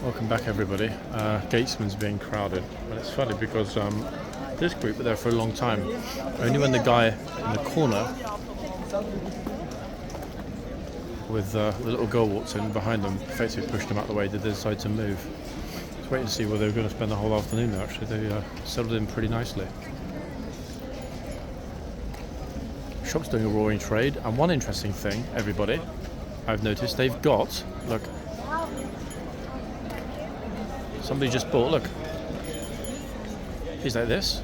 Welcome back, everybody. Gatesman's being crowded, but it's funny because this group were there for a long time. Only when the guy in the corner with the little girl walks in behind them, effectively pushed them out of the way, did they decide to move. Let's wait and see where they were going to spend the whole afternoon there. Actually, they settled in pretty nicely. Shop's doing a roaring trade, and one interesting thing, everybody, I've noticed they've got, look, somebody just bought, look, he's like this,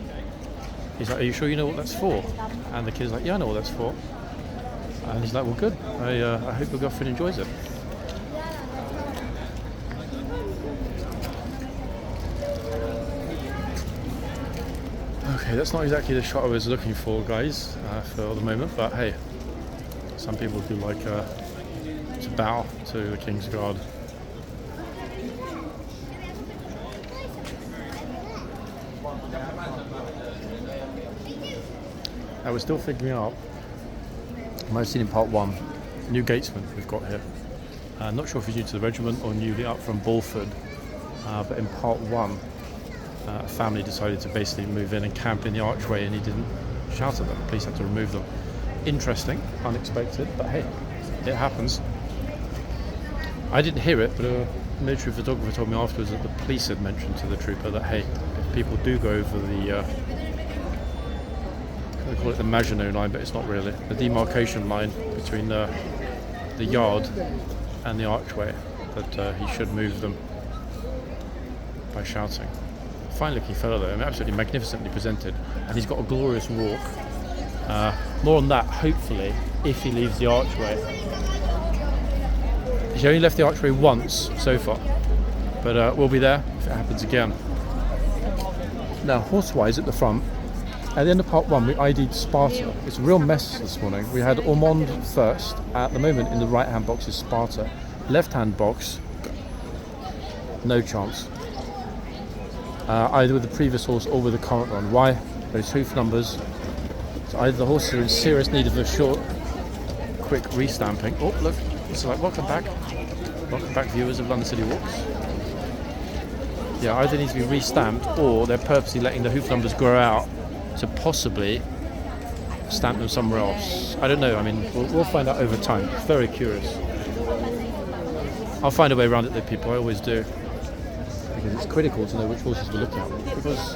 he's like, are you sure you know what that's for? And the kid's like, yeah, I know what that's for. And he's like, well, good, I hope your girlfriend enjoys it. Okay, that's not exactly the shot I was looking for, guys, for the moment, but hey, some people do like to bow to the kingsguard. I was still figuring out, I might have seen in part one, new gatesman we've got here. Not sure if he's new to the regiment or newly up from Bulford, but in part one, a family decided to basically move in and camp in the archway, and he didn't shout at them. The police had to remove them. Interesting, unexpected, but hey, it happens. I didn't hear it, but a military photographer told me afterwards that the police had mentioned to the trooper that hey, if people do go over the they call it the Maginot line, but it's not really, the demarcation line between the yard and the archway, that he should move them by shouting. Fine looking fellow though, I mean, absolutely magnificently presented, and he's got a glorious walk. More on that hopefully if he leaves the archway. He's only left the archway once so far, but we'll be there if it happens again. Now, horse-wise at the front, at the end of part one we ID'd Sparta. It's a real mess this morning. We had Ormond first. At the moment in the right hand box is Sparta. Left hand box, no chance. Either with the previous horse or with the current one. Why? Those hoof numbers. So either the horses are in serious need of a short, quick restamping. Oh look, it's like welcome back viewers of London City Walks. Yeah, either need to be restamped or they're purposely letting the hoof numbers grow out to possibly stamp them somewhere else. I don't know, I mean, we'll find out over time. Very curious. I'll find a way around it though, people, I always do. Because it's critical to know which horses we're looking at. Because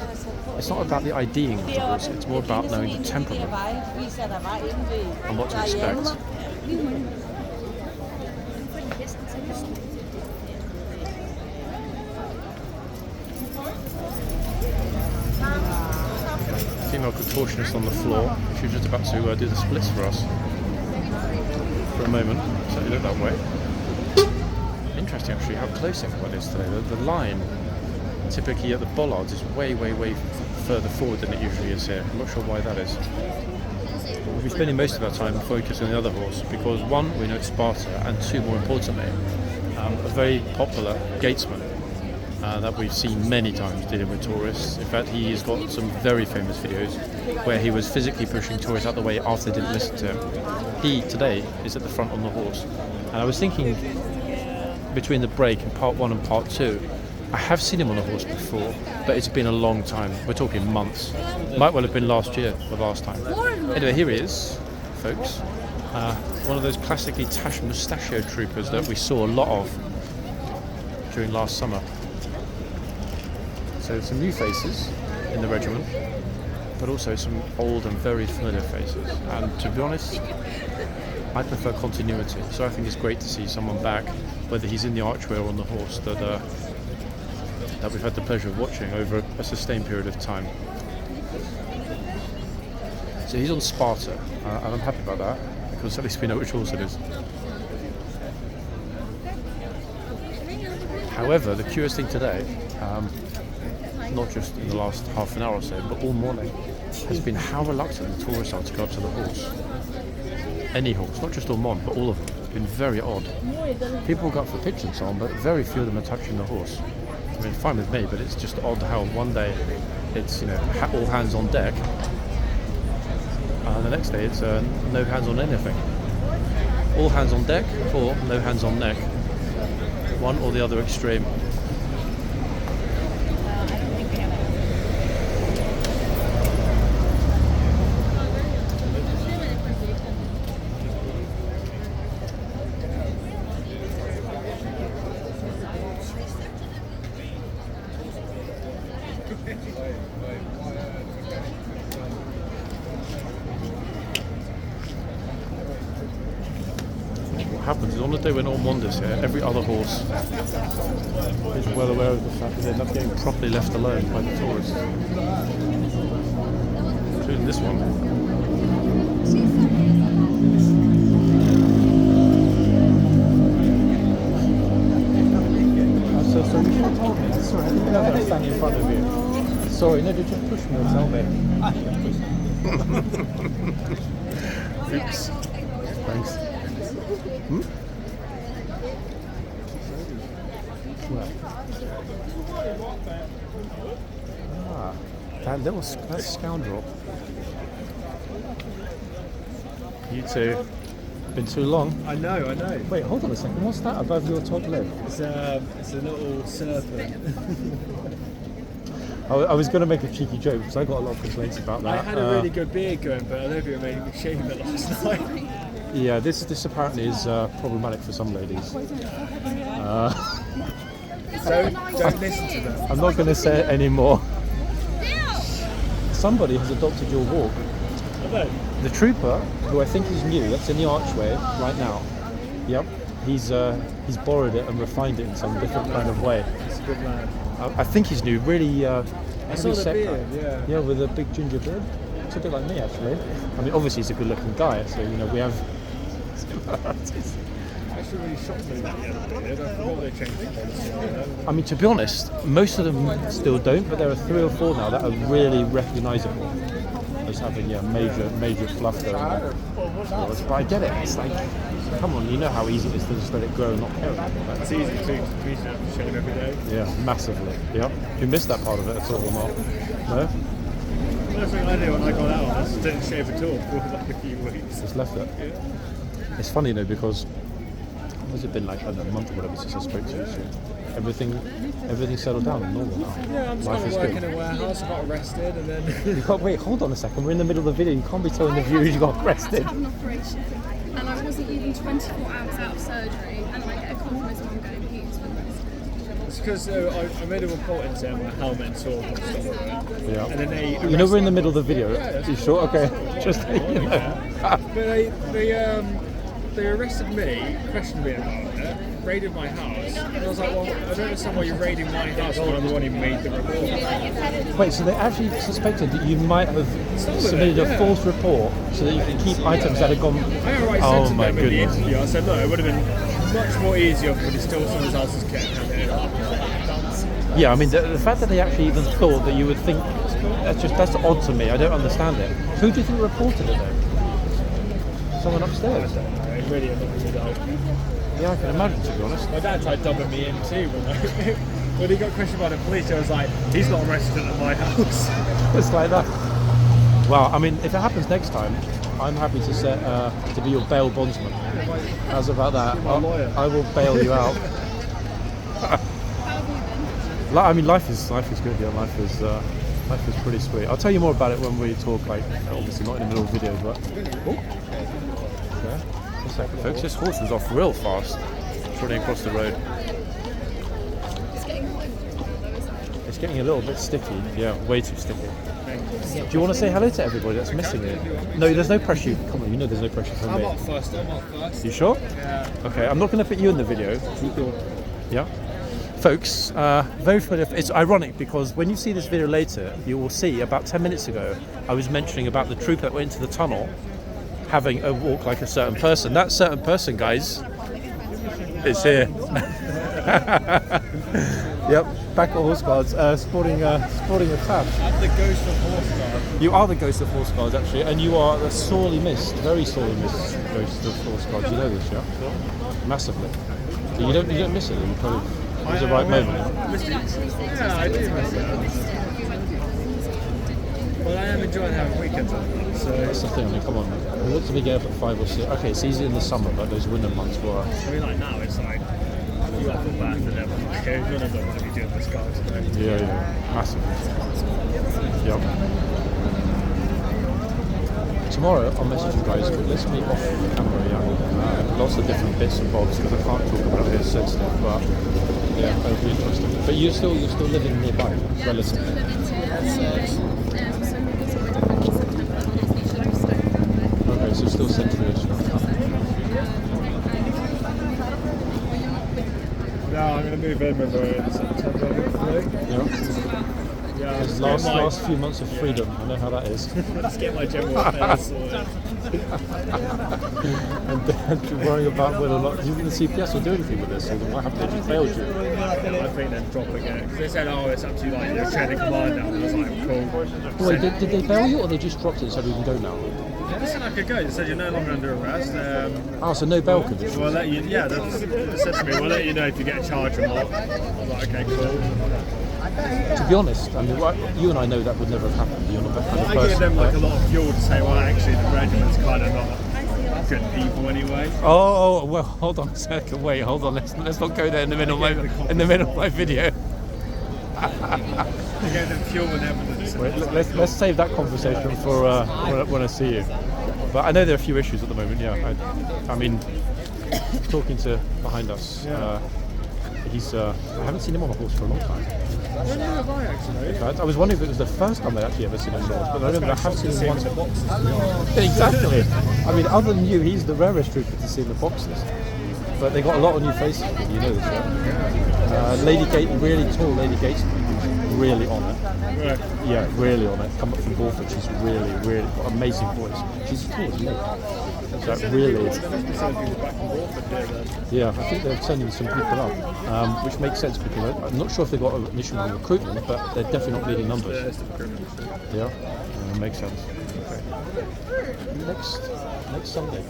it's not about the IDing of the horse, it's more about knowing the temperament and what to expect. Female contortionist on the floor. She's just about to do the splits for us. For a moment, certainly look that way. Interesting actually how close everyone is today. The line typically at the bollards is way further forward than it usually is here. I'm not sure why that is. We'll be spending most of our time focused on the other horse because one, we know it's Sparta, and two, more importantly, a very popular gatesman that we've seen many times dealing with tourists. In fact, he has got some very famous videos where he was physically pushing tourists out the way after they didn't listen to him. He today is at the front on the horse, and I was thinking between the break in part one and part two, I have seen him on a horse before, but it's been a long time. We're talking months. Might well have been last year, the last time. Anyway, here he is, folks. One of those classically tash mustachioed troopers that we saw a lot of during last summer. So some new faces in the regiment, but also some old and very familiar faces. And to be honest, I prefer continuity. So I think it's great to see someone back, whether he's in the archway or on the horse, that we've had the pleasure of watching over a sustained period of time. So he's on Sparta, and I'm happy about that, because at least we know which horse it is. However, the curious thing today, not just in the last half an hour or so, but all morning, has been how reluctant the tourists are to go up to the horse. Any horse, not just Ormond, but all of them. It's been very odd. People go up for pictures and so on, but very few of them are touching the horse. I mean, fine with me, but it's just odd how one day it's, you know, all hands on deck, and the next day it's no hands on anything. All hands on deck or no hands on neck. one or the other extreme. What happens is on the day when Ormonde's here, every other horse is well aware of the fact that they end up getting properly left alone by the tourists, including this one. So you should have told me. Sorry, I didn't know that I was standing in front of you. Sorry, no, did you push me or tell me? Oops. Thanks. That scoundrel. You two. Been too long. I know. Wait, hold on a second. What's that above your top lip? It's a little serpent. I was going to make a cheeky joke because I got a lot of complaints about that. I had a really good beard going, but I don't know if it made me shave it last night. Yeah, this apparently is problematic for some ladies. Don't listen to them. I'm not going to say it anymore. Somebody has adopted your walk. The trooper, who I think is new, that's in the archway right now. Yep, he's borrowed it and refined it in some different kind of way. He's a good man. I think he's new. Really, I saw the beard, yeah, with a big ginger beard. It's a bit like me, actually. I mean, obviously he's a good-looking guy, so we have similarities. Actually, really shocked me that the other beard. I thought they changed the policy. I mean, to be honest, most of them still don't, but there are 3 or 4 now that are really recognisable as having major fluff going on. But I get it. It's like, come on, you know how easy it is to just let it grow and not care about it. It's easy to have to shave every day. Yeah, massively. Yeah. You missed that part of it at all or not? No? The first thing I did when I got out, I just didn't shave at all for like a few weeks. Just left it. Yeah. It's funny though because has it been like, I don't know, a month or whatever since I spoke to you? So everything settled down and normal now. Yeah, I'm just going to work in a warehouse. I got arrested and then... You can't, wait, hold on a second. We're in the middle of the video. You can't be telling the viewers you got arrested. I had an operation and I wasn't even 24 hours out of surgery and I get a call from his mum going, he's been arrested. It's because I made a report into my helmet and sword and stuff. Yeah. And then they... You know we're in the middle of the video. Yeah. You sure? Okay. Just so you know. But they arrested me, questioned me about it, raided my house, and I was like, well, I don't understand why you're raiding my house when I'm the one who made the report. Wait, so they actually suspected that you might have submitted a false report so that you can keep items that had gone... I already said to them in the interview, I said, look, it would have been much more easier for me to steal someone else's kit and have it. Yeah, I mean, the fact that they actually even thought that you would think... That's odd to me. I don't understand it. Who do you think reported it then? Someone upstairs? It really annoyed me though. Yeah, I can imagine, to be honest. My dad tried dubbing me in too when he got questioned by the police. I was like, he's not a resident at my house. It's like that. Well, I mean, if it happens next time, I'm happy to set to be your bail bondsman. How's about that? I will bail you out. I mean, life is good. Yeah, life is pretty sweet. I'll tell you more about it when we talk. Like, obviously not in the middle of videos, but. Oh. Okay. A second, folks. This horse was off real fast, trotting across the road. It's getting a little bit sticky. Yeah, way too sticky. Do you want to say hello to everybody that's missing it? No, there's no pressure. Come on, you know there's no pressure from me. I'm up first. You sure? Yeah. Okay, I'm not going to put you in the video. Yeah. Folks, very familiar. It's ironic because when you see this video later, you will see about 10 minutes ago, I was mentioning about the troop that went into the tunnel having a walk like a certain person. That certain person, guys, is here. Yep, back at horseguards, sporting a tab. I'm the ghost of horseguards. You are the ghost of horseguards, actually, and you are the sorely missed, very sorely missed ghost of horseguards. You know this, yeah? Massively. You don't miss it. You kind of. It was the right moment. Yeah, I do miss it. Well, I am enjoying having weekends on that, so... That's the thing, I mean, come on. What do we get up at 5 or 6? Okay, it's easy in the summer, but those winter months were... I mean, like now, it's like... You have a bad that for them. Okay, none of them want to be doing this, guys. Yeah, massive. Yep. Tomorrow I'll message you guys, but let's meet off camera, lots of different bits and bobs because I can't talk about it, it's sensitive, but yeah, that'll be interesting. But you're still living nearby, relatively. Okay, so still centrally. No, I'm going to move in with her in September, hopefully. Yeah, His last few months of freedom, I know how that is. Let's get my general affairs sorted. And worrying about whether or not you think the CPS will do anything with this, or what happened, they just failed you. I think they're dropping it. Because they said, oh, it's up to you, like, your chain of command now. And I was like, cool. Wait, did they bail you, or they just dropped it so we can go now? They said I could go. They said you're no longer under arrest. So no bail conditions? We'll let you, they said to me, we'll let you know if you get charged or not. I was like, okay, cool. To be honest, I mean, you and I know that would never have happened. You're not that kind of person. I give them like a lot of fuel to say, well, actually, the regiment's kind of not good people anyway. Oh, well, hold on a second. Wait, hold on. Let's not go there in the middle of my video. I gave them fuel and evidence. Wait, let's save that conversation for when I see you. But I know there are a few issues at the moment. Yeah, I mean, talking to behind us. I haven't seen him on a horse for a long time. When have I actually? In fact, I was wondering if it was the first time I'd actually ever seen him on a horse, but I remember I have seen him once. Exactly. I mean, other than you, he's the rarest trooper to see in the boxes. But they got a lot of new faces, you know this, right? Really tall Lady Gatesman, who's really on it. Right. Yeah, really on it. Come up from Borford, she's really got an amazing voice. She's as tall as me. So really, yeah, I think they're sending some people up, which makes sense because I'm not sure if they've got an issue with recruitment, but they're definitely not needing numbers. Yeah, makes sense. Okay. Next Sunday.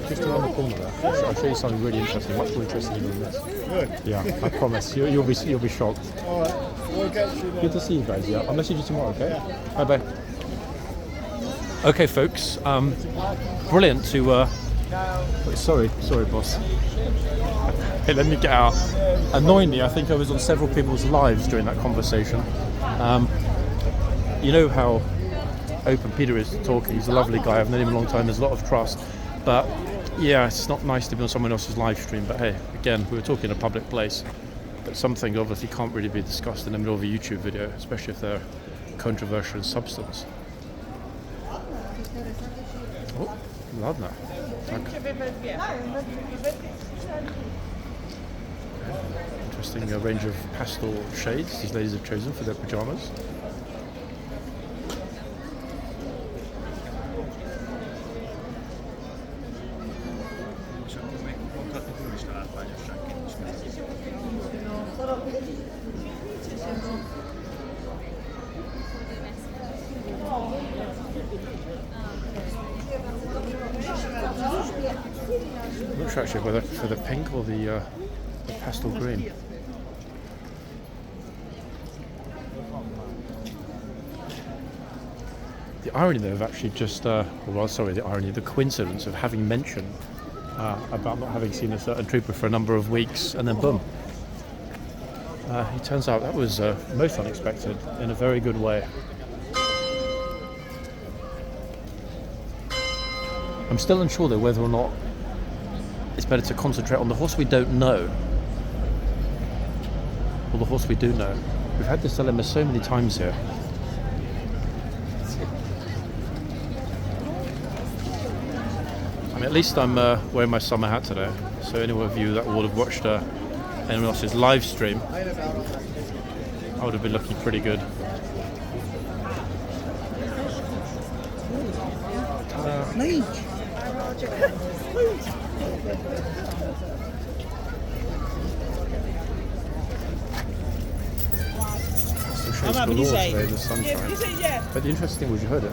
Just around the corner there. I'll show you something really interesting, much more interesting than this. Good. Yeah, I promise. You'll be shocked. All right. We'll get you then. Good to see you guys. Yeah, I'll message you tomorrow. Okay. Bye. Okay, folks. Brilliant to. Sorry, boss. Hey, let me get out. Annoyingly, I think I was on several people's lives during that conversation. You know how open Peter is to talk. He's a lovely guy. I've known him a long time. There's a lot of trust. But yeah, it's not nice to be on someone else's live stream. But hey, again, we were talking in a public place. But some things obviously can't really be discussed in the middle of a YouTube video, especially if they're controversial in substance. Oh, ladna. Tak. Interesting range of pastel shades these ladies have chosen for their pyjamas. I'm not sure actually whether for the pink or the pastel green. The irony though of actually just, the coincidence of having mentioned about not having seen a certain trooper for a number of weeks, and then boom. It turns out that was most unexpected in a very good way. I'm still unsure though whether or not it's better to concentrate on the horse we don't know or the horse we do know. We've had this dilemma so many times here. I mean, at least I'm wearing my summer hat today, so any of you that would have watched anyone else's live stream, I would have been looking pretty good. Today, the sunshine. But the interesting thing was you heard it.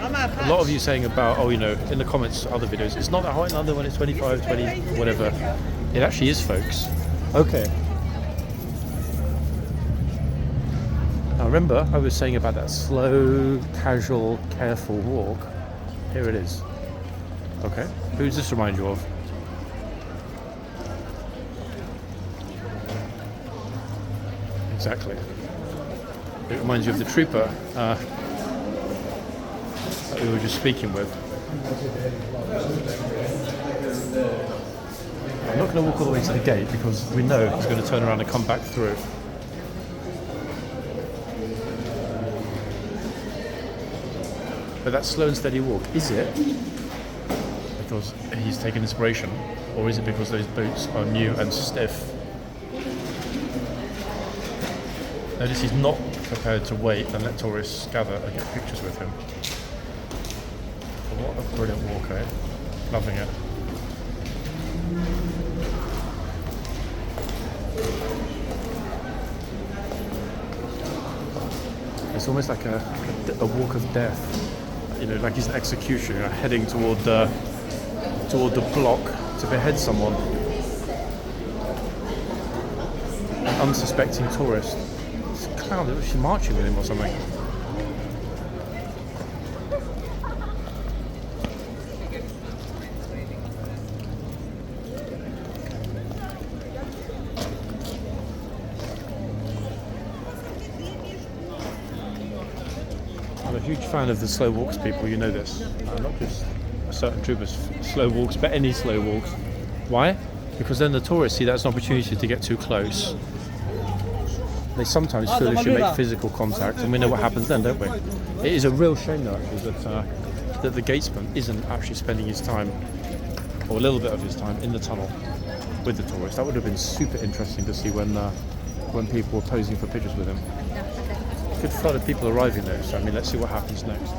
A lot of you saying about, in the comments, other videos, it's not that hot in London when it's 25, 20, whatever. It actually is, folks. Okay. Now remember, I was saying about that slow, casual, careful walk. Here it is. Okay. Who does this remind you of? Exactly. It reminds you of the trooper that we were just speaking with. I'm not going to walk all the way to the gate because we know he's going to turn around and come back through. But that slow and steady walk, is it because he's taken inspiration, or is it because those boots are new and stiff? Notice he's not prepared to wait and let tourists gather and get pictures with him. But what a brilliant walk, eh? Loving it. It's almost like a walk of death. You know, like he's an executioner heading toward the block to behead someone. An unsuspecting tourist. It's a clown that was actually marching with him or something. I'm a huge fan of the slow walks people, you know this. Not just certain troopers' slow walks, but any slow walks. Why? Because then the tourists see that's an opportunity to get too close. They sometimes foolishly make physical contact, and we know what happens then, don't we? It is a real shame, though, actually, that the gatesman isn't actually spending his time, or a little bit of his time, in the tunnel with the tourists. That would have been super interesting to see when people were posing for pictures with him. Good flood of people arriving there, so I mean, let's see what happens next.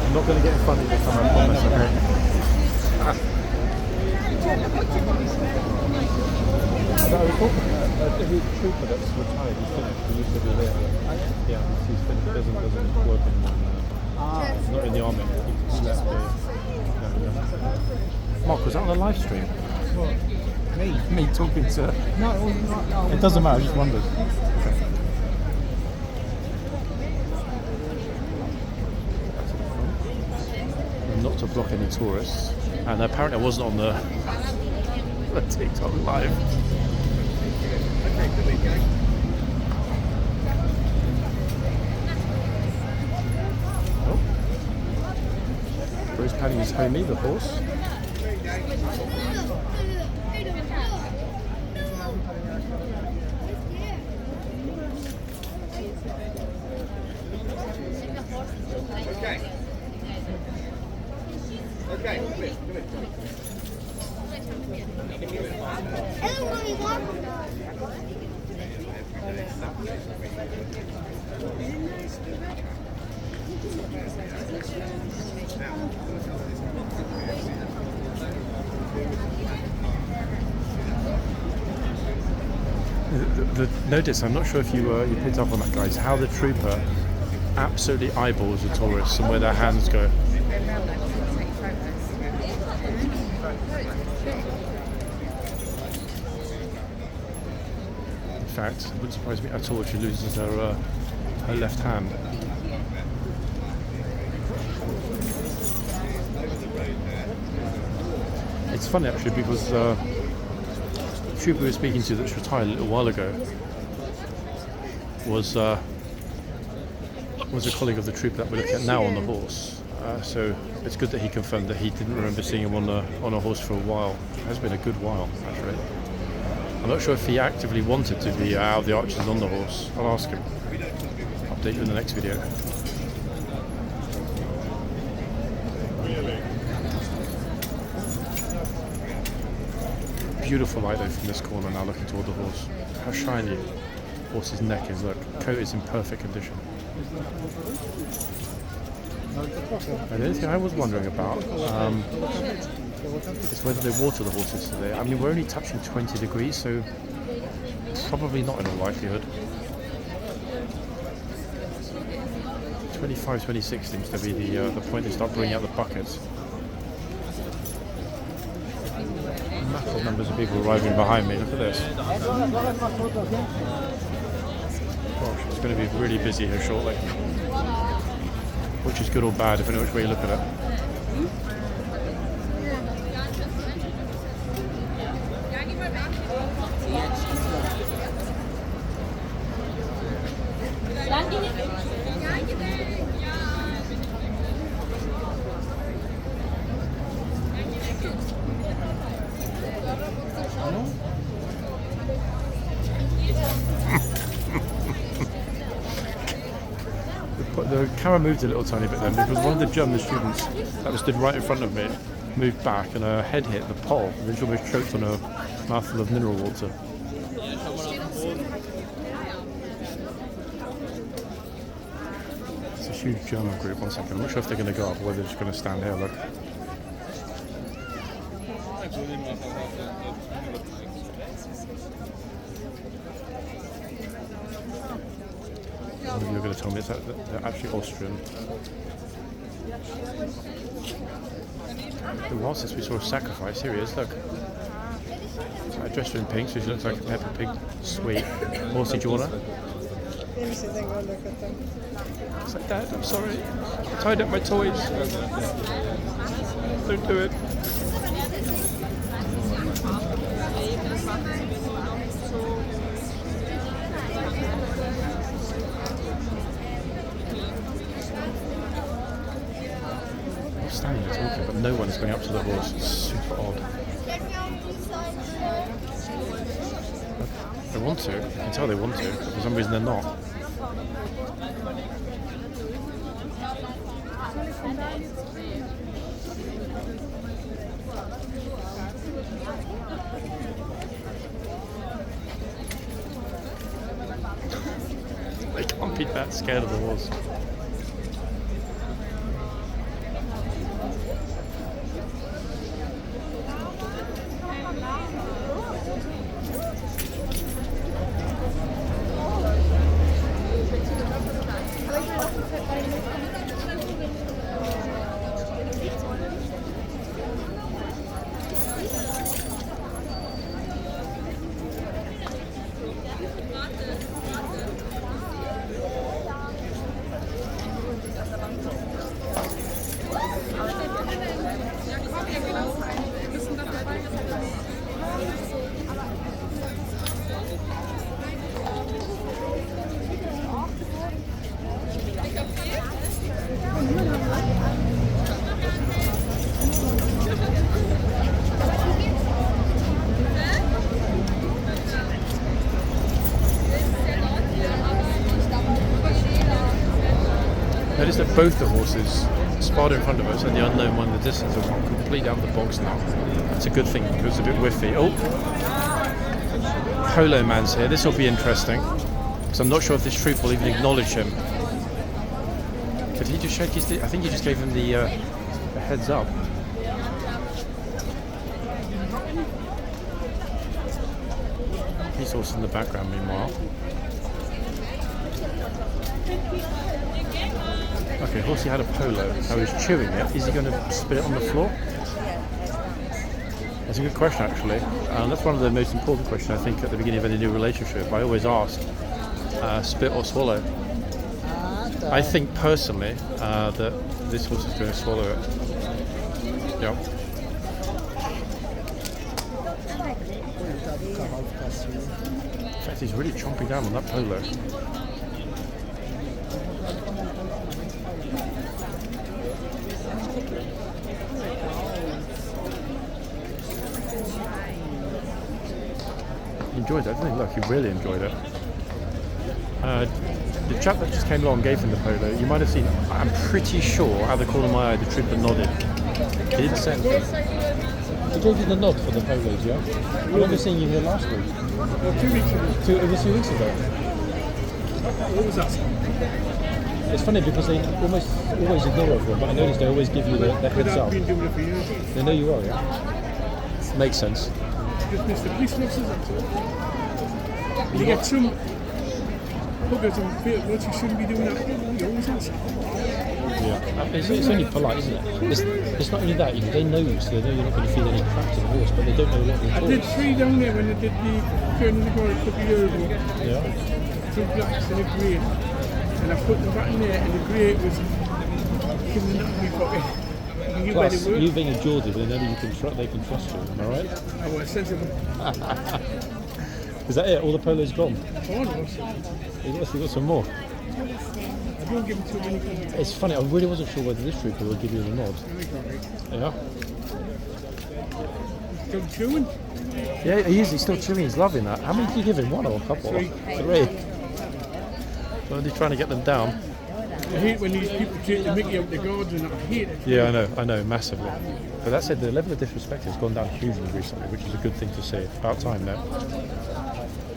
I'm not going to get in front of you this time, I promise, okay? That was cool. Every trooper that's retired, he's finished. He used to be there. Yeah, he's finished. He doesn't work in not in the army. He left Mark, was that on a live stream? What? Me talking to... No, it wasn't. No, It doesn't matter, I just wondered. Okay. Not to block any tourists. And apparently I wasn't on the TikTok live. Oh. Bruce patting his homie, the horse. Notice, I'm not sure if you picked up on that, guys, how the trooper absolutely eyeballs the tourists and where their hands go. In fact, it wouldn't surprise me at all if she loses her left hand. It's funny actually because the trooper we were speaking to that's retired a little while ago was a colleague of the trooper that we're looking at now on the horse. So it's good that he confirmed that he didn't remember seeing him on a horse for a while. It has been a good while, actually. I'm not sure if he actively wanted to be out of the archers on the horse. I'll ask him. Update you in the next video. Beautiful light though from this corner now, looking toward the horse. How shiny the horse's neck is. Look, coat is in perfect condition. And the only thing I was wondering about is whether they water the horses today. I mean, we're only touching 20 degrees, so probably not in all likelihood. 25, 26 seems to be the point they start bringing out the buckets. Massive numbers of people arriving behind me. Look at this. Gosh, it's going to be really busy here shortly. Which is good or bad, depending on which way you look at it. The camera moved a little tiny bit then because one of the German students that was stood right in front of me moved back and her head hit the pole and then she almost choked on a mouthful of mineral water. It's a huge German group. One second, I'm not sure if they're going to go up or whether they're just going to stand here. Look. You're going to tell me that they're actually Austrian. It was since we saw a sacrifice. Here he is, look. I dressed her in pink, so she looks like a Peppa Pig. Sweet. Horsey, do you want her? It's like, Dad, I'm sorry. I tied up my toys. Don't do it. Standing there talking, but no one's going up to the horse. It's super odd. They want to. You can tell they want to, but for some reason they're not. They can't be that scared of the horse. Notice that both the horses sparred in front of us and the unknown one in the distance are completely out of the box now. That's a good thing because it's a bit whiffy. Oh! Polo man's here. This will be interesting because I'm not sure if this troop will even acknowledge him. Did he just shake his... I think he just gave him the heads up. He's also in the background meanwhile. Okay, Horsey had a polo. Now he's chewing it. Is he going to spit it on the floor? That's a good question, actually. That's one of the most important questions, I think, at the beginning of any new relationship. I always ask, spit or swallow. I think, personally, that this horse is going to swallow it. Yep. In fact, he's really chomping down on that polo. Enjoyed that, didn't he? Look, he really enjoyed it. The chap that just came along gave him the polo. You might have seen, I'm pretty sure, out of the corner of my eye, the trooper nodded. He didn't say anything. He gave you the nod for the polos, yeah? I remember seeing you here last week. Well, 2 weeks ago. It was 2 weeks ago. What was that? It's funny because they almost always ignore everyone, but I noticed they always give you the heads up. I've been doing it for years. They know you are, yeah? Makes sense. Just missed the police officers, that's all. You get some buggers and what you shouldn't be doing that. You always ask. Yeah. It's only polite, isn't it? It's not only that, you know, they know you, so they know you're not going to feel any crap to the horse, but they don't know a lot of the I did 3 down there when I did the turn of the guard a couple of years ago. Yeah. 2 blacks and a grey. And I put them back in there, and the grey was giving it up me pocket. Plus, you being a Geordie, they know they can trust you, am I right? I was sensible. Is that it? All the polos gone? Oh no. You've got some more. I don't give them too many people. It's funny, I really wasn't sure whether this trooper would give you the nod. Yeah? Still chewing? Yeah, he's still chewing, he's loving that. How many did you give him? 1 or a couple? 3. 3. Well, they're trying to get them down. I hate when these people take the mickey out the guards and I hate it. Yeah, I know, massively. But that said, the level of disrespect has gone down hugely recently, which is a good thing to see. About time now.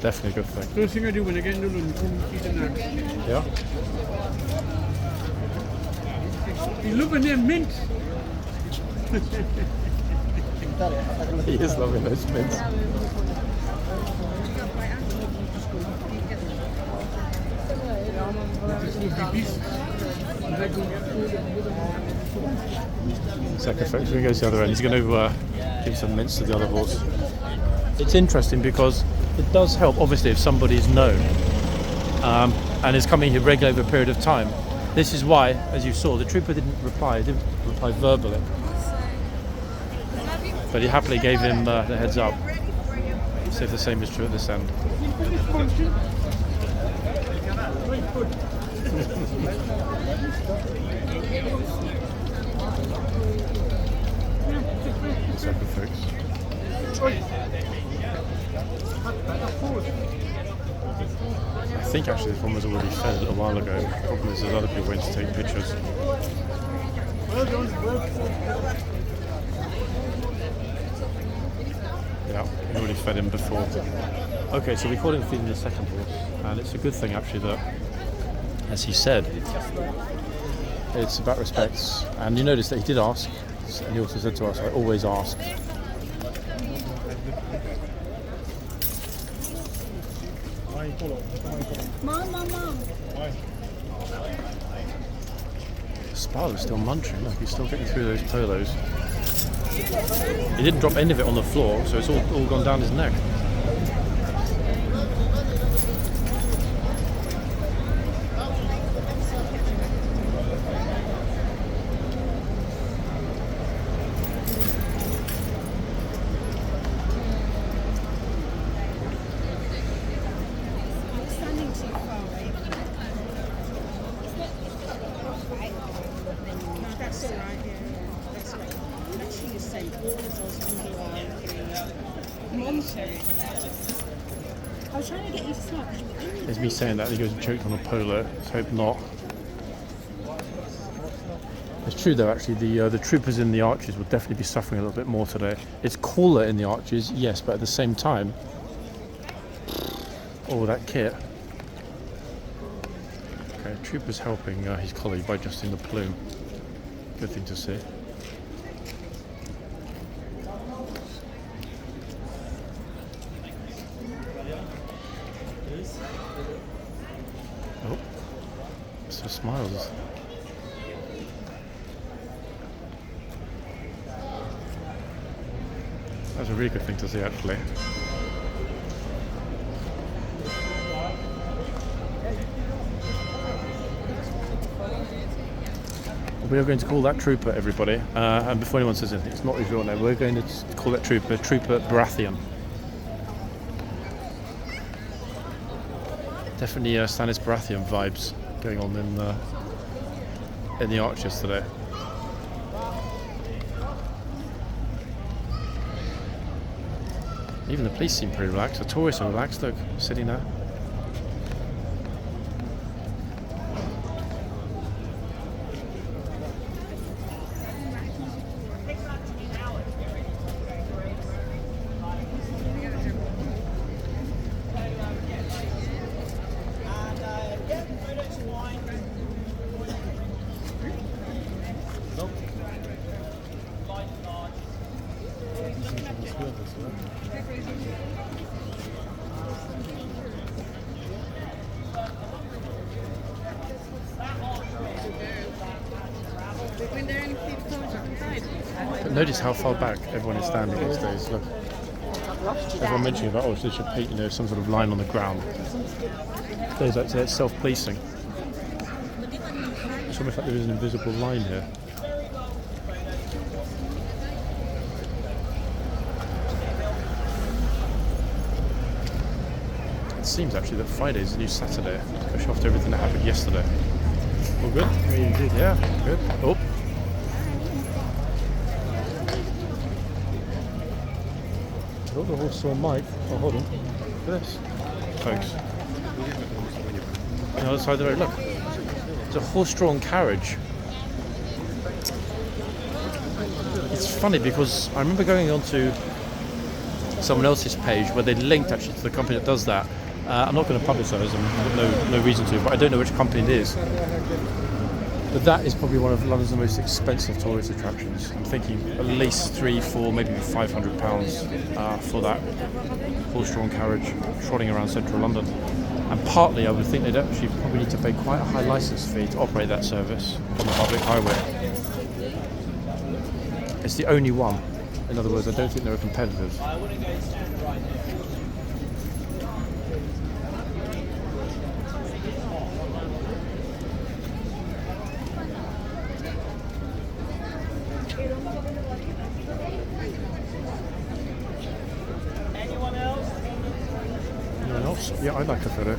Definitely a good thing. First thing I do when I get into London, come eat a nut. Yeah? You loving them mint? He is loving those mints. Second folks, we're going to go to the other end. He's going to give some mints to the other horse. It's interesting because it does help, obviously, if somebody is known and is coming here regularly over a period of time. This is why, as you saw, the trooper didn't reply verbally. But he happily gave him the heads up. See if the same is true at this end. Second folks. I think actually this one was already fed a little while ago. The problem is there's other people waiting to take pictures. Yeah, we already fed him before. Okay, so we called him feeding the second horse, and it's a good thing actually that, as he said, it's about respect. And you notice that he did ask, and he also said to us, I always ask. Mom. Sparrow's still munching, look, he's still getting through those polos. He didn't drop any of it on the floor, so it's all gone down his neck. Standing too far away. No, that's all right, yeah. That's right. Actually, you say all of those monitoring. I was trying to get you to start. There's me saying that, he goes and choked on a polo. Let's hope not. It's true though, actually, the troopers in the arches will definitely be suffering a little bit more today. It's cooler in the arches, yes, but at the same time, oh, that kit. Okay, trooper's helping his colleague by adjusting the plume. Good thing to see. Oh, so smiles. That's a really good thing to see, actually. We are going to call that trooper, everybody, and before anyone says anything, it's not his real name, we're going to call that trooper Baratheon. Definitely Stannis Baratheon vibes going on in the arches today. Even the police seem pretty relaxed. The tourists are relaxed, look, sitting there. When there are any people inside. But notice how far back everyone is standing these days. Look, everyone mentioning about they should paint some sort of line on the ground. There's actually that self-policing. It's almost like there is an invisible line here. It seems actually that Friday is the new Saturday, especially after everything that happened yesterday. All good? Yeah, good. Oh. I got the horse on mic. Oh, hold on. Look at this, folks. On the other side of the road, look. It's a horse-drawn carriage. It's funny because I remember going onto someone else's page where they linked actually to the company that does that. I'm not going to publicise them, I've got no reason to, but I don't know which company it is. But that is probably one of London's most expensive tourist attractions. I'm thinking at least £300, £400, maybe £500 for that horse-drawn carriage trotting around central London. And partly I would think they'd actually probably need to pay quite a high licence fee to operate that service on the public highway. It's the only one. In other words, I don't think there are competitors. Anyone else? Yeah, I'd like a photo.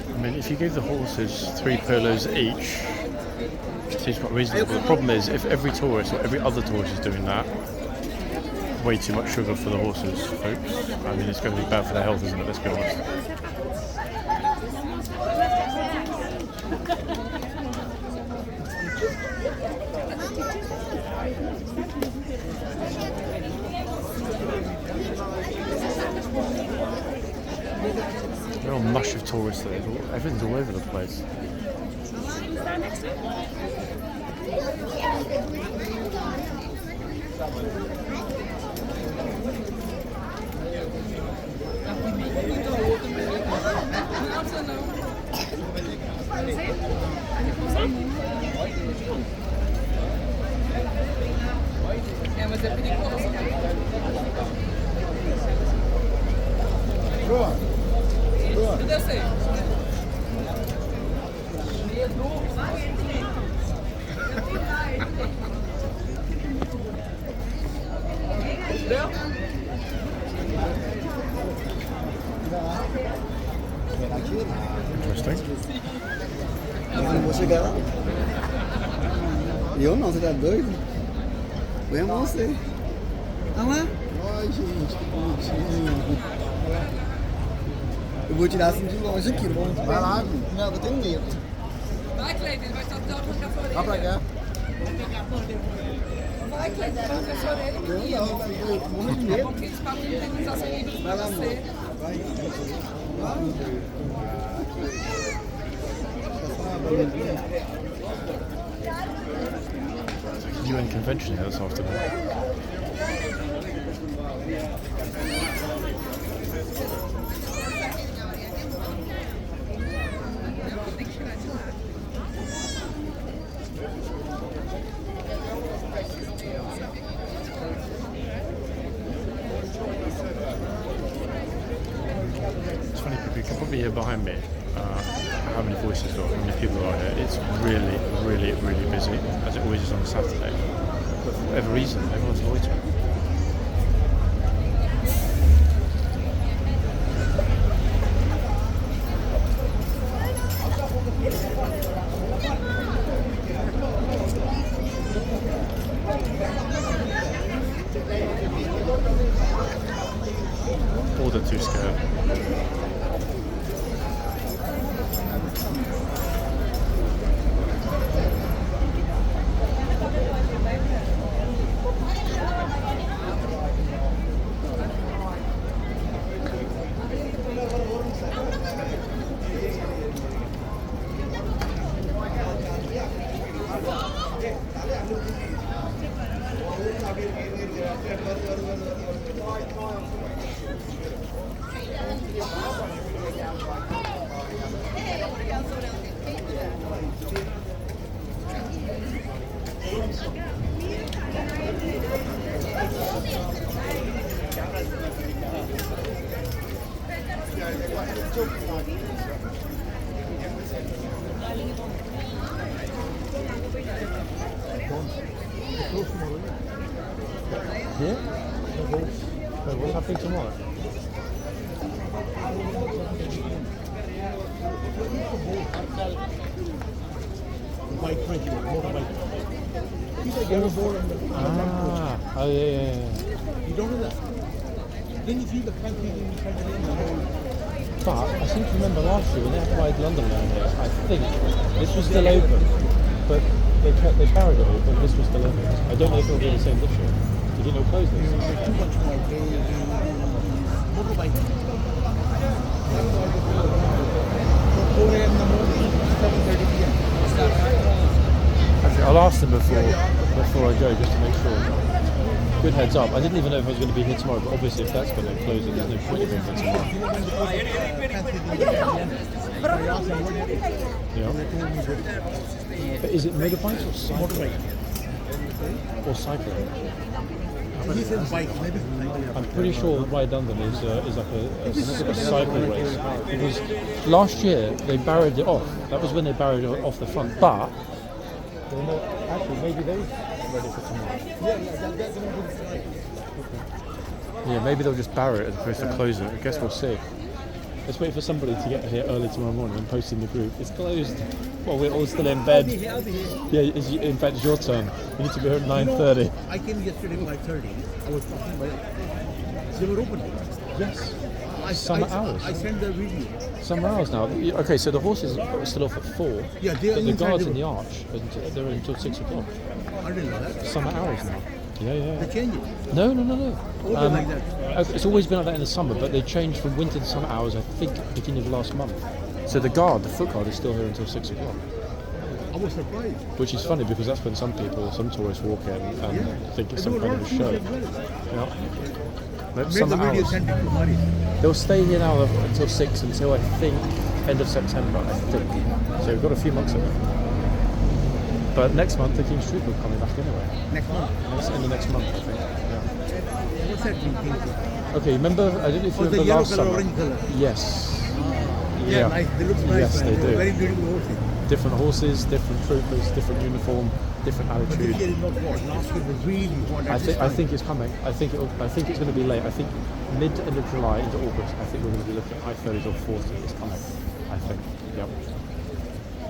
I mean, if you gave the horses 3 pillows each, it seems quite reasonable. The problem is, if every tourist or every other tourist is doing that, way too much sugar for the horses, folks. I mean, it's going to be bad for their health, isn't it? Let's be honest. Real mush of tourists there. Everything's all over the place. Interesting. Você quer lá? Eu não, você tá doido? Vem você. Olha lá. Ai, gente, que bonitinho. Eu vou tirar assim de longe aqui, não vamos. Vai lá, não, eu tenho medo. Vai, Cleiton, ele vai soltar o professor. Vai pra cá. Vai, Cleiton, o professor ele, menino. Não, eu morro de medo. Porque eles falam que tem que usar seu livro pra você. Vai. UN convention here this afternoon. It's funny, you can probably hear behind me how many voices there are, how many people are here. It's really, really, really busy, as it always is on a Saturday. But for whatever reason, everyone's loitering. they're too scared. Yeah? What's happening tomorrow? Bike race, motorbike. Ah, oh yeah. You don't know that. Then you see the country in the whole. But I seem to remember last year when they applied London down here, I think this was still open, but they carried it all, but this was still open. I don't know if it'll be the same this year. You think it'll close this? Too much more. Motorbike. 4 a.m. in the morning, 7:30 p.m. Actually, I'll ask them before I go, just to make sure. Good heads up. I didn't even know if I was going to be here tomorrow, but obviously if that's going to close it, there's no point in being here tomorrow. Yeah. But is it motorbikes or cycling? Or cycling? He says bike, maybe. I'm pretty sure Ride London is like a cycle race. Because last year they barried it off. That was when they barried it off the front. But they're not, actually, maybe they're ready for tomorrow. Yeah, maybe they'll just barrier it as opposed to close it. I guess we'll see. Let's wait for somebody to get here early tomorrow morning and post in the group. It's closed. Well, we're all still in bed. I'll be here. Yeah, in fact, it's your turn. You need to be here at 9:30. I came yesterday at 5:30. I was talking about it. They were open. Yes. Summer hours. I sent the video. Summer hours now. Okay, so the horses are still off at 4. Yeah, they are But the inside guards the- in the arch, they're until 6 o'clock. I didn't know that. Summer hours now. Yeah. They changed it. No. Always like that. It's always been like that in the summer, but they changed from winter to summer hours, I think, at the beginning of last month. So the foot guard is still here until 6 o'clock. I was surprised. Which is funny because that's when some tourists walk in and think it's some kind of a show. Yeah. Nope, Make the summer video, hours. send it to Mari. They'll stay here now until 6 until I think end of September, I think. So we've got a few months of it. But next month the King's Troop will coming back anyway. Next month. That's in the next month, I think. Yeah. What's that mean? Okay, remember? I don't know if you Oh, the remember yellow last color, summer. orange color. Yes. Yeah, nice. They look nice. Yes, man. they do. Very beautiful horses. Different horses, different troopers, different uniform, different But this attitude. year is not hot. Last year was really hot. I think it's coming. I think it's going to be late. I think mid to end of July into August. I think we're going to be looking at high 30s or 40s. It's coming. I think. Yep.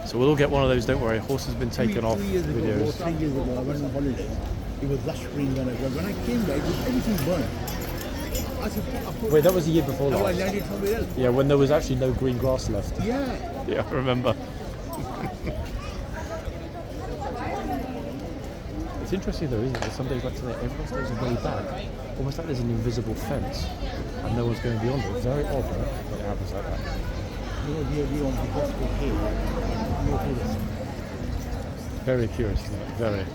So we'll all get one of those. Don't worry. Horse has been taken off 2 years ago, or videos. 3 years ago, I went on holiday. It was lush green when I went. When I came back, everything burned. I said, Wait, that was the year before no, I last. landed somewhere else. Yeah, when there was actually no green grass left. Yeah. Yeah, I remember. It's interesting though, isn't it? Some days like today, everyone stays way back, almost like there's an invisible fence, and no one's going beyond it. Very odd, right? When it happens like that. We on the hospital here. No tourists. Very curious, isn't it? Very.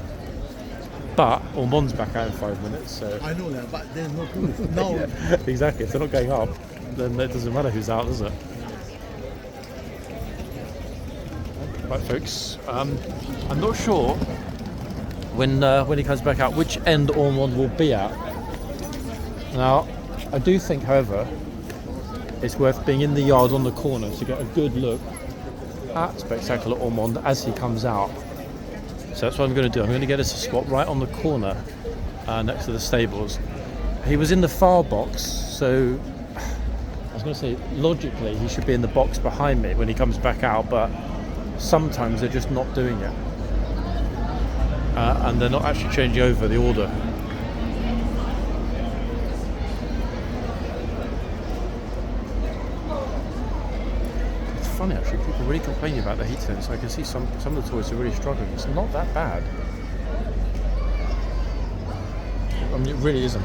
But Ormond's back out in 5 minutes, so. I know that, but there's no tourists. No. Yeah, exactly. If they're not going up, then it doesn't matter who's out, does it? Right, folks. I'm not sure when he comes back out which end Ormond will be at. Now, I do think, however, it's worth being in the yard on the corner to get a good look at Spectacular Ormond as he comes out. So that's what I'm going to do. I'm going to get us a squat right on the corner next to the stables. He was in the far box, so I was going to say logically he should be in the box behind me when he comes back out, but sometimes they're just not doing it. And they're not actually changing over the order. funny actually. People really complaining about the heat today, so I can see some of the tourists are really struggling. It's not that bad. I mean, it really isn't.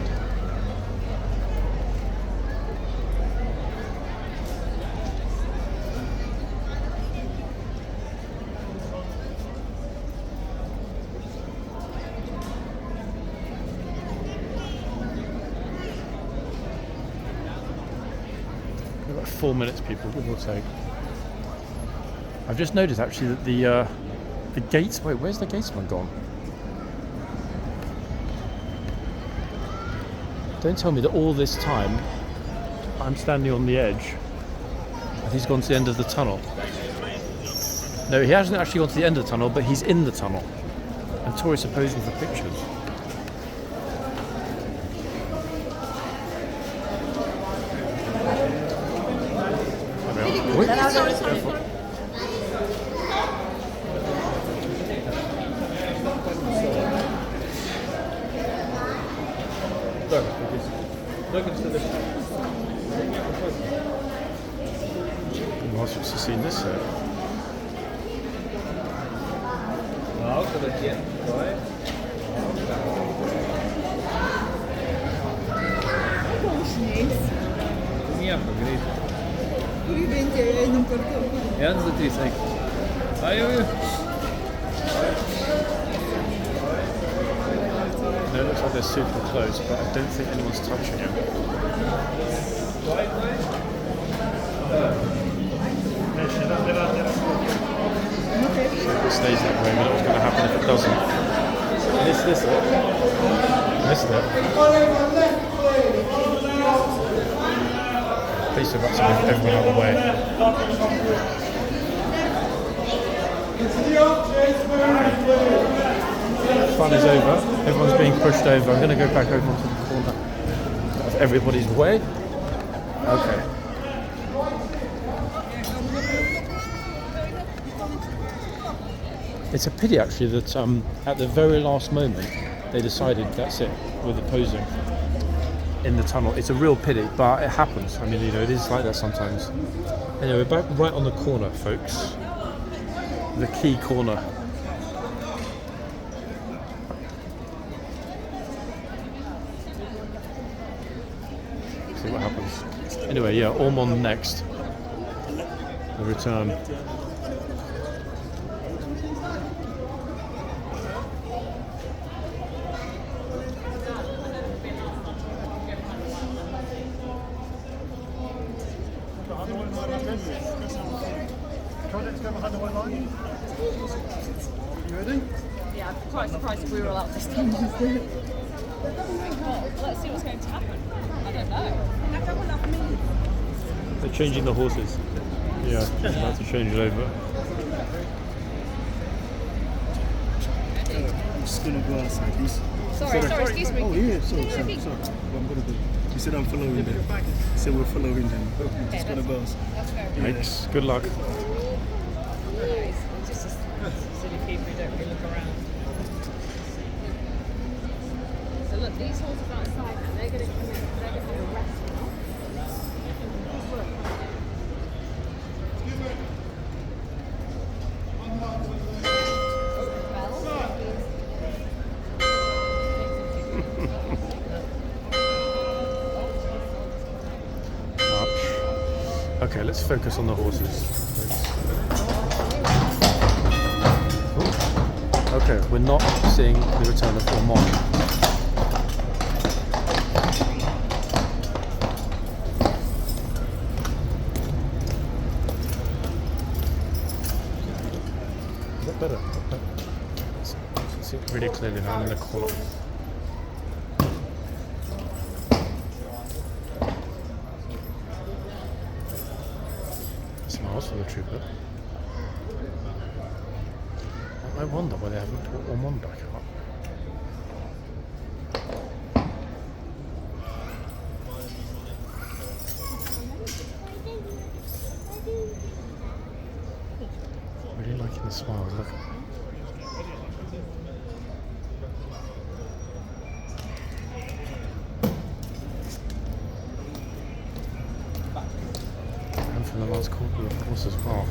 About 4 minutes, people, give or take. I've just noticed actually that the gates. Wait, where's the gatesman gone? Don't tell me that all this time I'm standing on the edge and he's gone to the end of the tunnel. No, he hasn't actually gone to the end of the tunnel, but he's in the tunnel. And tourists are posing for pictures. Wait. Who else wants to see this here? No, it looks like they're super close, but I don't think anyone's touching him. So if it stays that way, we know what's going to happen if it doesn't. Missed it. Missed it. Police are about to move everyone out of the way. Fun is over. Everyone's being pushed over. I'm going to go back over onto the corner. That's everybody's way. Okay. It's a pity actually that at the very last moment they decided that's it with the posing in the tunnel. It's a real pity, but it happens. I mean, you know, it is like that sometimes. Anyway, we're back right on the corner, folks. The key corner. See what happens. Anyway, yeah, Ormond next. The return. Yeah, I'm quite surprised if we were allowed to stand and do it. Let's see what's going to happen. I don't know. They're changing the horses. Yeah, they're about to change it over. I'm just gonna go outside. Sorry, excuse me. Oh yeah, sorry. What I'm gonna do. You said I'm following them. You said we're following them. I'm just gonna go outside. That's fair. Thanks. Good luck. It's just silly people who don't really look around. So look, these horses are outside now. They're going to come in. They're going to be a restaurant. Okay, let's focus on the horses. Ooh. Okay, we're not seeing the return of Ormond. Is that better? Let's see it really clearly now in the corner. Smiles for the trooper. I wonder why they haven't put Ormond back up. Really liking the smiles, look. from the last corner, of course, as well.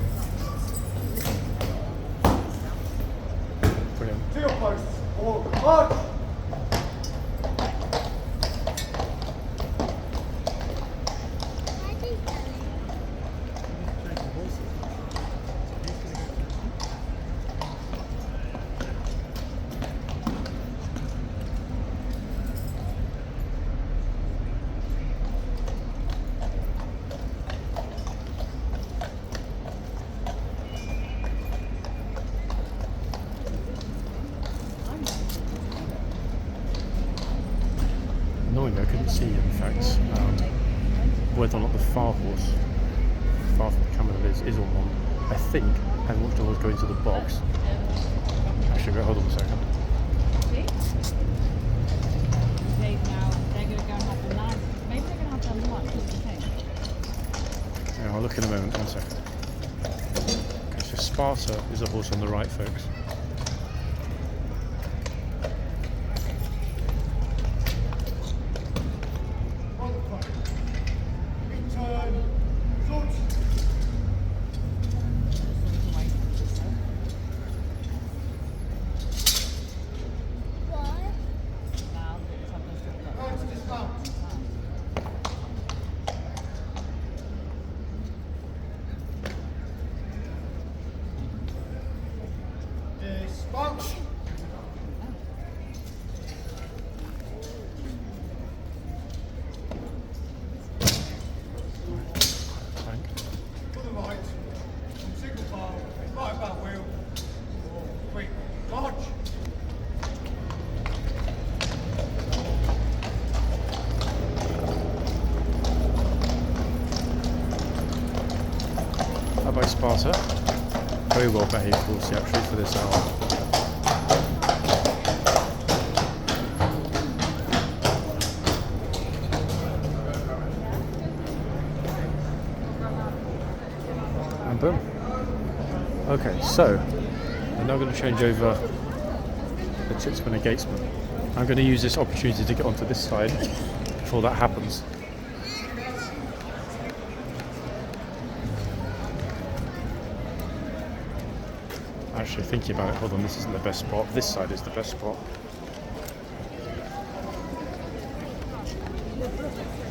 Brilliant. To your posts, or march! Annoyingly, I couldn't see, in fact, whether or not the far horse, far from the camera is on one. I think, having watched the horse go into the box. Actually, wait, hold on a second. They're going to go and have the lunch. Maybe they're going to have their lunch. What do you think? Yeah, I'll look in a moment, 1 second. Okay, so Sparta is the horse on the right, folks. By Sparta, very well behaved horse actually for this hour. And boom. Okay, so we're now going to change over the tipsman and gatesman. I'm going to use this opportunity to get onto this side before that happens. Actually thinking about it, hold on, this isn't the best spot. This side is the best spot.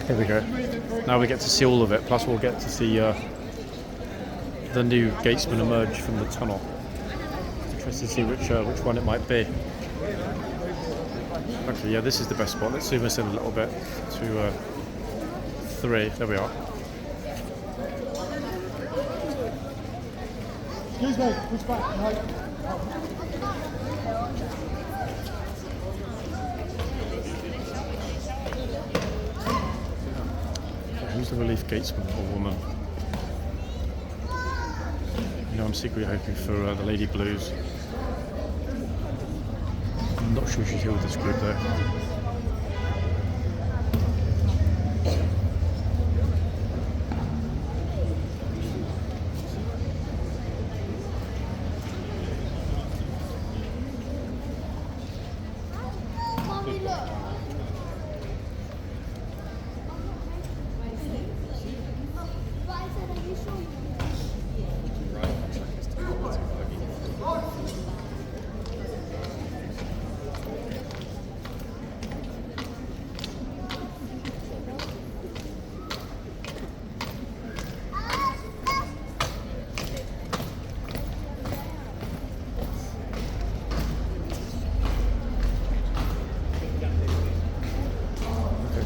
Here we go. Now we get to see all of it, plus we'll get to see the new gatesman emerge from the tunnel. Interested to see which one it might be. Okay, yeah, this is the best spot. Let's zoom us in a little bit to 3. There we are. Excuse me, push back. No. Who's the relief gatesman or woman? You know, I'm secretly hoping for the Lady Blues. I'm not sure she's here with this group though.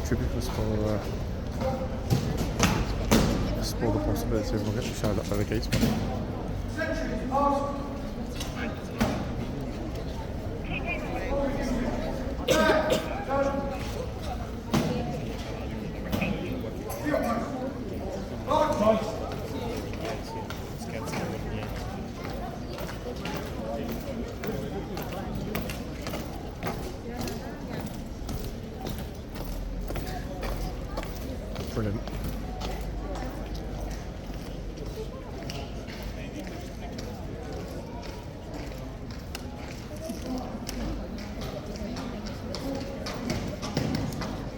Typical spoil the possibility and we'll get to show that by the gatesman. Brilliant.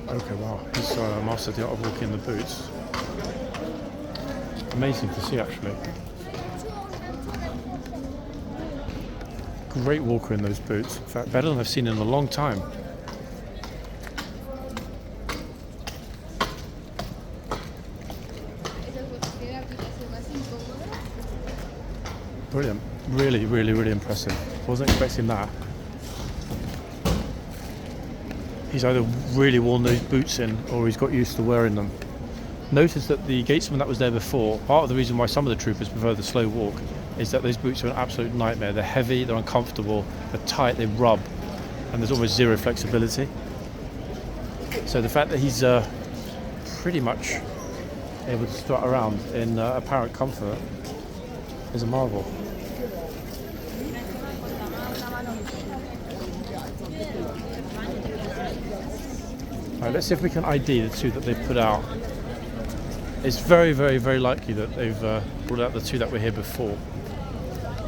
Okay, wow, he's mastered the art of walking in the boots. amazing to see, actually. Great walker in those boots. In fact, better than I've seen in a long time. Brilliant. Really, really, really impressive. Wasn't expecting that. He's either really worn those boots in or he's got used to wearing them. Notice that the gatesman that was there before, part of the reason why some of the troopers prefer the slow walk is that those boots are an absolute nightmare. They're heavy, they're uncomfortable, they're tight, they rub, and there's almost zero flexibility. So the fact that he's pretty much able to strut around in apparent comfort is a marvel. Right, let's see if we can ID the two that they've put out. It's very, very, very likely that they've brought out the two that were here before.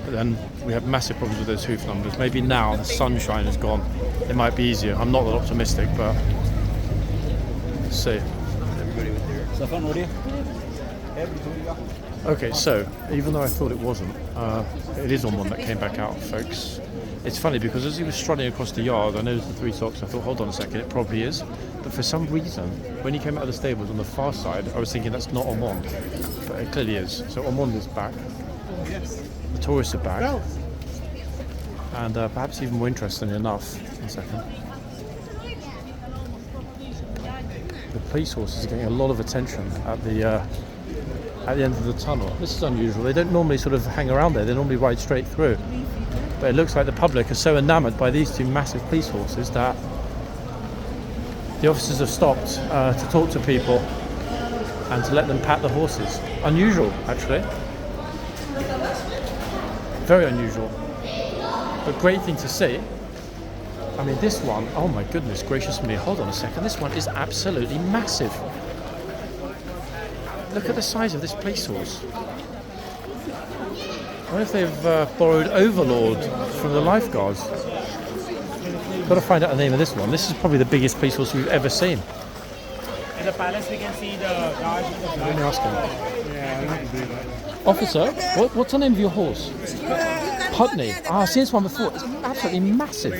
But then we have massive problems with those hoof numbers. Maybe now the sunshine is gone, it might be easier. I'm not that optimistic, but let's see. Okay, so even though I thought it wasn't, it is on one that came back out, folks. It's funny because as he was strutting across the yard, I noticed the three socks. I thought, hold on a second, it probably is. But for some reason, when he came out of the stables on the far side, I was thinking that's not Ormond, but it clearly is. So Ormond is back. The tourists are back. And perhaps even more interestingly enough, one second. The police horses are getting a lot of attention at the end of the tunnel. This is unusual. They don't normally sort of hang around there. They normally ride straight through. But it looks like the public are so enamoured by these two massive police horses that the officers have stopped to talk to people and to let them pat the horses. Unusual, actually. Very unusual. But great thing to see. I mean, this one, oh my goodness gracious me, hold on a second. This one is absolutely massive. Look at the size of this police horse. I wonder if they've borrowed Overlord from the lifeguards. Got to find out the name of this one. This is probably the biggest police horse we've ever seen. In the palace, we can see the guard. Let me ask him. Yeah, Officer, what's the name of your horse? Putney. Ah, I've seen this one before. It's absolutely massive.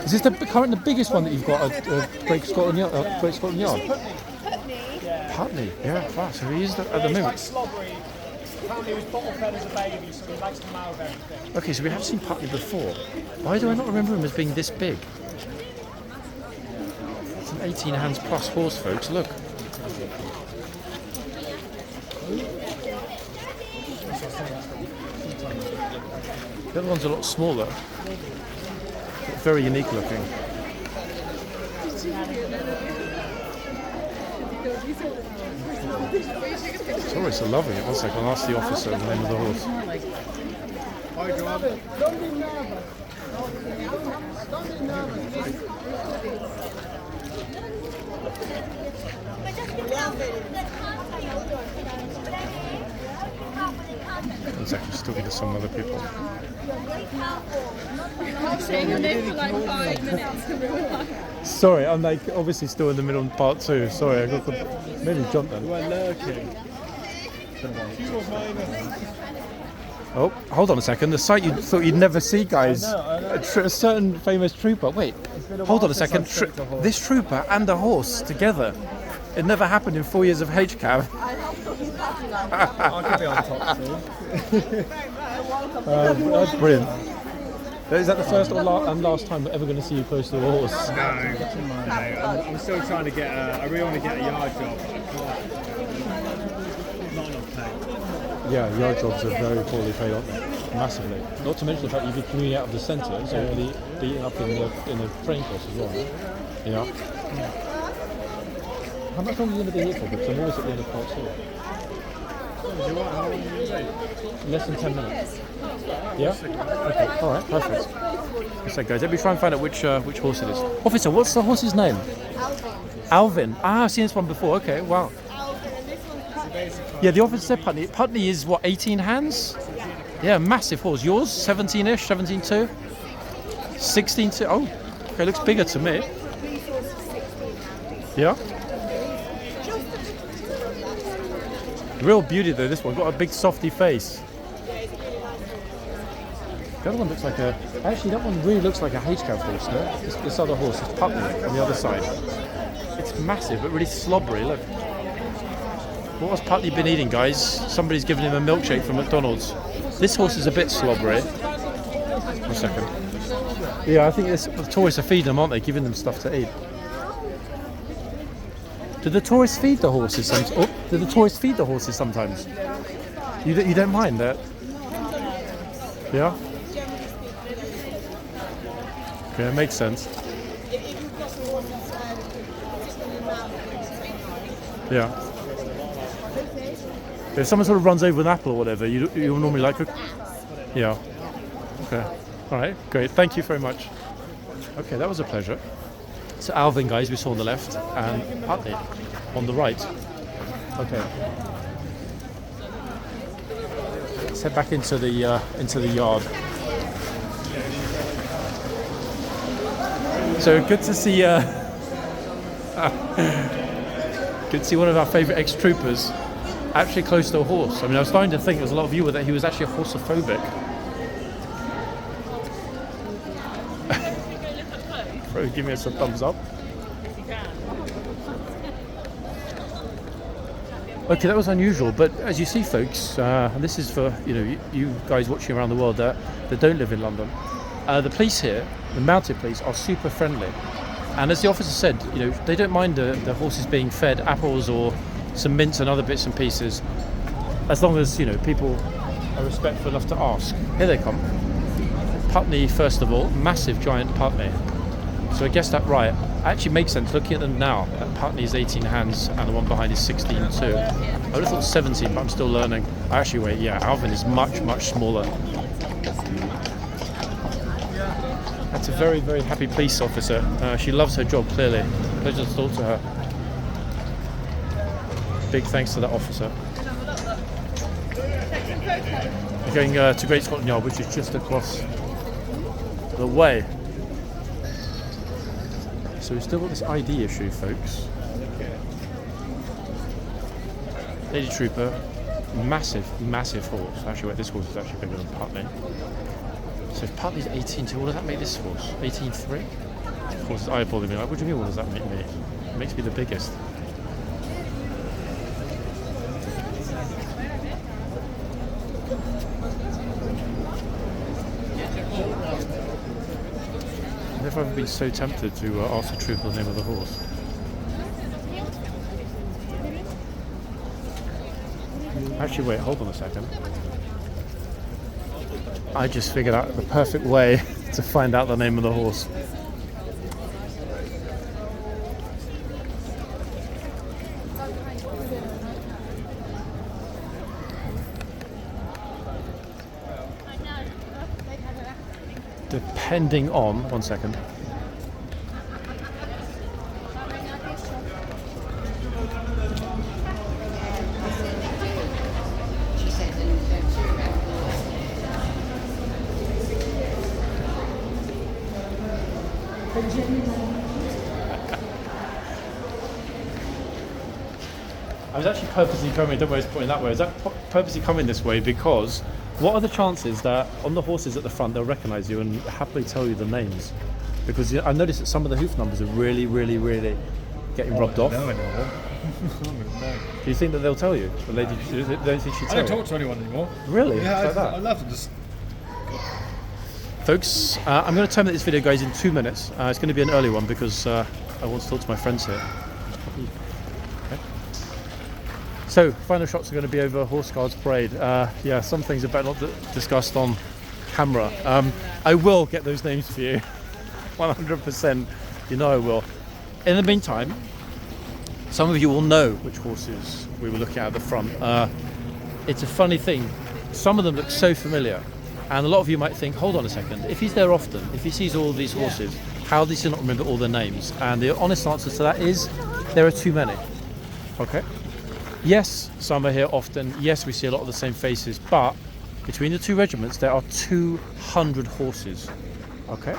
Is this currently the biggest one that you've got at Great Scotland Yard? Putney. Yeah, wow. So he is at the moment. Apparently he was bottle fed as a baby, so he likes to mouth everything. Okay, so we have seen Putney before. Why do I not remember him as being this big? It's an 18 hands plus horse, folks. Look. The other one's a lot smaller, but very unique looking. Tourists are loving it. One second, I'll ask the officer the name of the horse. Hi, John. Don't be nervous. Don't be nervous. One second, just talking to some other people. I'm saying your name for like 5 minutes. Sorry, I'm like obviously still in the middle of part 2. Sorry, I got maybe jumped then. You were lurking. Oh, hold on a second. The sight you thought you'd never see, guys. I know. A certain famous trooper. Wait, hold on a second. This trooper and a horse together. It never happened in 4 years of HCAV. I could be on top soon. That's brilliant. Is that the first or and last time we're ever going to see you close to a horse? No, I'm still trying to get I really want to get a yard job. Not enough pay. Yeah, yard jobs are very poorly paid, aren't they? Massively. Not to mention the fact you'd be commuting out of the centre, so you'll be beaten up in the train course as well. Right? Yeah. How much longer are you going to be here for? Because I'm always at the end of part 2. How long do you take? Less than 10 minutes. Yeah? Okay, alright, perfect. So guys, let me try and find out which horse it is. Officer, what's the horse's name? Alvin. Ah, I've seen this one before. Okay, wow. Yeah, the officer said Putney. Putney is what, 18 hands? Yeah, massive horse. Yours, 17-ish, 17.2? 16.2? Oh, okay, looks bigger to me. Real beauty though, this one. Got a big softy face. The other one looks like a... Actually, that one really looks like a H-Cav horse, no? This other horse is Putney on the other side. It's massive, but really slobbery, look. What has Putney been eating, guys? Somebody's given him a milkshake from McDonald's. This horse is a bit slobbery. 1 second. Yeah, I think the tourists are feeding them, aren't they? Giving them stuff to eat. Do the tourists feed the horses sometimes? Oh, do the tourists feed the horses sometimes? You don't mind that? Yeah? Okay, it makes sense. Yeah. If someone sort of runs over an apple or whatever, you normally like it? Yeah. Okay. All right, great. Thank you very much. Okay, that was a pleasure. So Alvin, guys, we saw on the left, and Putney on the right. Okay. Let's head back into the yard. So good to see good to see one of our favourite ex-troopers actually close to a horse. I mean, I was starting to think there's a lot of you that he was actually horsophobic. Bro, give me a thumbs up. Okay, that was unusual, but as you see, folks, and this is for you guys watching around the world that don't live in London. The police here, the mounted police, are super friendly, and as the officer said, they don't mind the horses being fed apples or some mints and other bits and pieces, as long as people are respectful enough to ask. Here they come. Putney, first of all, massive giant Putney. So I guess that right actually makes sense looking at them now. That Putney is 18 hands and the one behind is 16 too. I would have thought 17, but I'm still learning. Actually, wait, yeah, Alvin is much smaller. That's a very, very happy police officer. She loves her job, clearly. Pleasure to talk to her. Big thanks to that officer. We're going to Great Scotland Yard, which is just across the way. So we've still got this ID issue, folks. Lady Trooper, massive horse. Actually, wait, this horse is actually bigger than Putney. So if Putney's 18.2, what does that make this horse? 18.3? Of course, eyeballing me like, what do you mean, what does that make me? It makes me the biggest. I've never ever been so tempted to ask the trooper the name of the horse. Actually, wait, hold on a second. I just figured out the perfect way to find out the name of the horse. Depending on, 1 second. I was actually purposely coming, don't worry, it's pointing that way. I was purposely coming this way because what are the chances that on the horses at the front they'll recognise you and happily tell you the names? Because I noticed that some of the hoof numbers are really getting rubbed off. No, anymore. Do you think that they'll tell you? The lady, don't think she'd tell I don't you? talk to anyone anymore. Really? Yeah, Like that? I love to just. Folks, I'm going to terminate this video, guys, in 2 minutes. It's going to be an early one because I want to talk to my friends here. Okay. So, final shots are going to be over horseguardsparade. Yeah, some things are better not discussed on camera. I will get those names for you, 100%. You know I will. In the meantime, some of you will know which horses we were looking at the front. It's a funny thing. Some of them look so familiar. And a lot of you might think, hold on a second, if he's there often, if he sees all these horses, how does he not remember all their names? And the honest answer to that is, there are too many. Okay? Yes, some are here often. Yes, we see a lot of the same faces, but between the two regiments, there are 200 horses. Okay?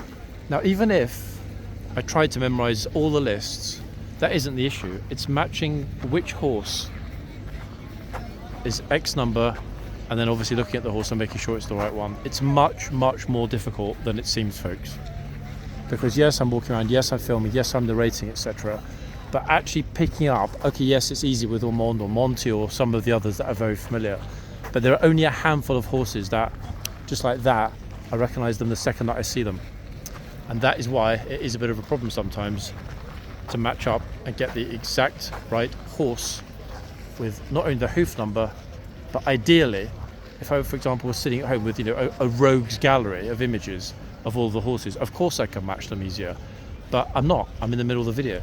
Now, even if I tried to memorize all the lists, that isn't the issue. It's matching which horse is X number, and then obviously looking at the horse and making sure it's the right one. It's much, much more difficult than it seems, folks. Because yes, I'm walking around, yes, I'm filming, yes, I'm narrating, etc. But actually picking up, okay, yes, it's easy with Ormonde or Monty or some of the others that are very familiar. But there are only a handful of horses that, just like that, I recognise them the second that I see them. And that is why it is a bit of a problem sometimes to match up and get the exact right horse with not only the hoof number, but ideally, if I, for example, was sitting at home with, you know, a rogues gallery of images of all the horses, of course I can match them easier, but I'm not. I'm in the middle of the video.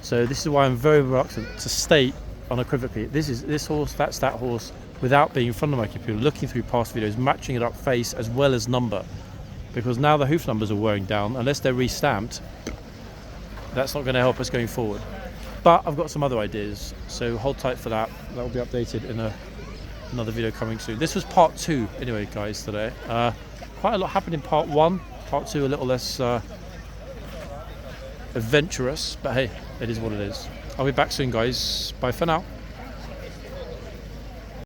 So this is why I'm very reluctant to state unequivocally, this is this horse, that's that horse, without being in front of my computer, looking through past videos, matching it up face as well as number. Because now the hoof numbers are wearing down, unless they're re-stamped, that's not going to help us going forward. But I've got some other ideas, so hold tight for that. That will be updated in another video coming soon. This was part 2 anyway, guys, today. Quite a lot happened in part 1. Part 2 a little less adventurous, but hey, it is what it is. I'll be back soon, guys. Bye for now.